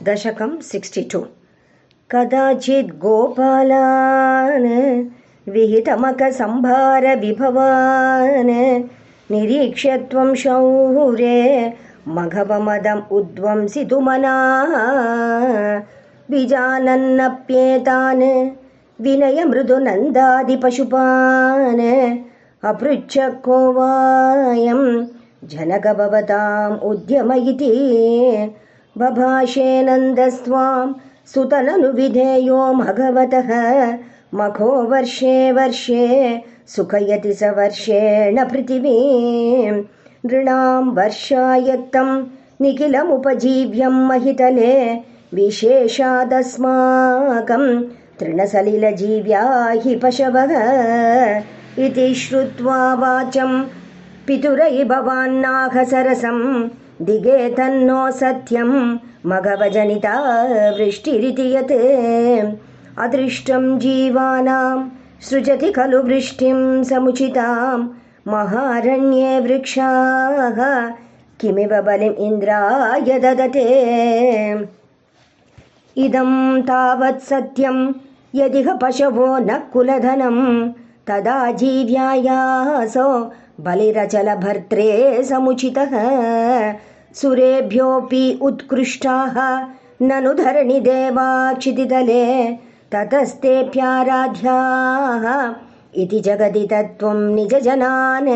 दशकं 62 कदाचित् गोपालान् विहितमकसंभारविभवान् निरीक्ष्य त्वं शौरे मघवमदम् उद्वंसितुमनाः विजानन्नप्येतान् विनयमृदुनन्दादिपशुपान् अपृच्छ को वायं जनक भवताम् उद्यम इति बभाषे नन्दस्त्वां सुतननुविधेयो मघवतः मखो वर्षे वर्षे सुखयति स वर्षेण पृथिवीं नृणां वर्षायत्तं निखिलमुपजीव्यं महितले विशेषादस्माकं तृणसलिलजीव्या हि पशवः इति श्रुत्वा वाचं पितुरै भवान्नाह सरसं दिगे तन्नो सत्यं मघवजनिता वृष्टिरिति यत् अदृष्टं जीवानां सृजति खलु वृष्टिं समुचितां महारण्ये वृक्षाः किमिव बलिम् इन्द्राय ददते इदं तावत् सत्यं यदिह पशवो न कुलधनं तदा जीव्यायासो बलिरचलभर्त्रे समुचितः सुरेभ्योऽपि उत्कृष्टाः ननु धरणिदेवा क्षितितले ततस्तेऽप्याराध्याः इति जगति तत्त्वं निजजनान्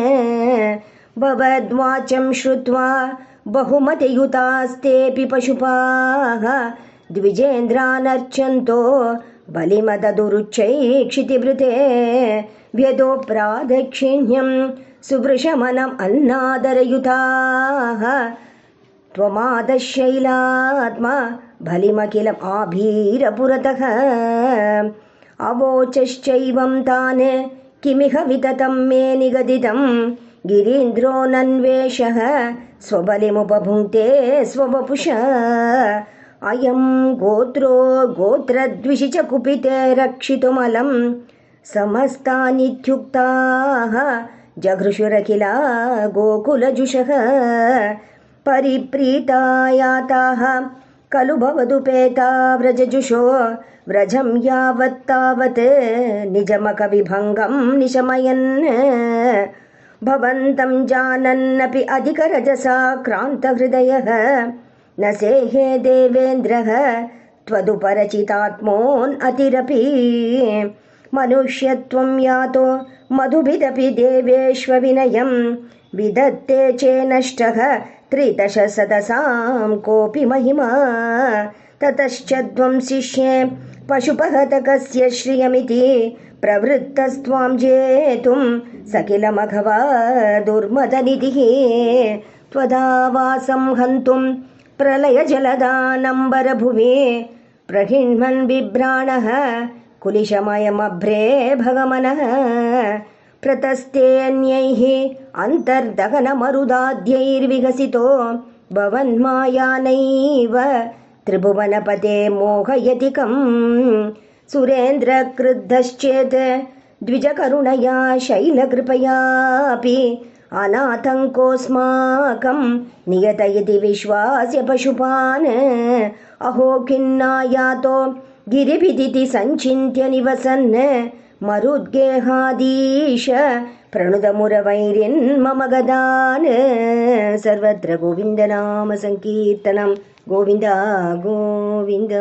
भवद्वाचं श्रुत्वा बहुमतियुतास्तेऽपि पशुपाः द्विजेन्द्रानर्चन्तो बलिमददुरुच्चैक्षितिभृते व्यदो प्रादक्षिण्यं सुवृषमनम् अन्नादरयुताः त्वमादशैलात्मा बलिमखिलम् आभीरपुरतः अवोचश्चैवं तान् किमिह विततं मे निगदितं गिरीन्द्रो नन्वेषः स्वबलिमुपभुङ्क्ते स्ववपुषा अयं गोत्रो गोत्रद्विषि च कुपिते रक्षितुमलं समस्तानित्युक्ताः जघृषुरखिला गोकुलजुषः परिप्रीतायाताः खलु भवदुपेता व्रजजुषो व्रजं यावत्तावत् निजमकविभङ्गं निशमयन् भवन्तं जानन्नपि अधिकरजसा क्रान्तहृदयः न सेहे देवेन्द्रः त्वदुपरचितात्मोन् अतिरपि मनुष्यत्वं यातो मधुभिदपि देवेष्वविनयं विदत्ते चेनष्टः त्रिदशशतसां कोऽपि महिमा ततश्च त्वं शिष्ये पशुपहतकस्य श्रियमिति प्रवृत्तस्त्वां जेतुं सकिलमघवा दुर्मदनिधिः त्वदावासं हन्तुं प्रलयजलदानम्बरभुवि प्रहिण्मन् बिभ्राणः कुलिशमयमभ्रे भगमनः प्रतस्तेऽन्यैः अन्तर्दहनमरुदाद्यैर्विकसितो भवन्मायानैव त्रिभुवनपते मोहयति कं सुरेन्द्रक्रुद्धश्चेत् द्विजकरुणया शैलकृपयापि अनातङ्कोऽस्माकं नियत इति विश्वास्य पशुपान् अहो खिन्नायातो गिरिभिदिति सञ्चिन्त्य निवसन् मरुद्गेहादीश प्रणुदमुरवैरिन्मम गदान् सर्वत्र गोविन्दनाम संकीर्तनं गोविन्द गोविन्द।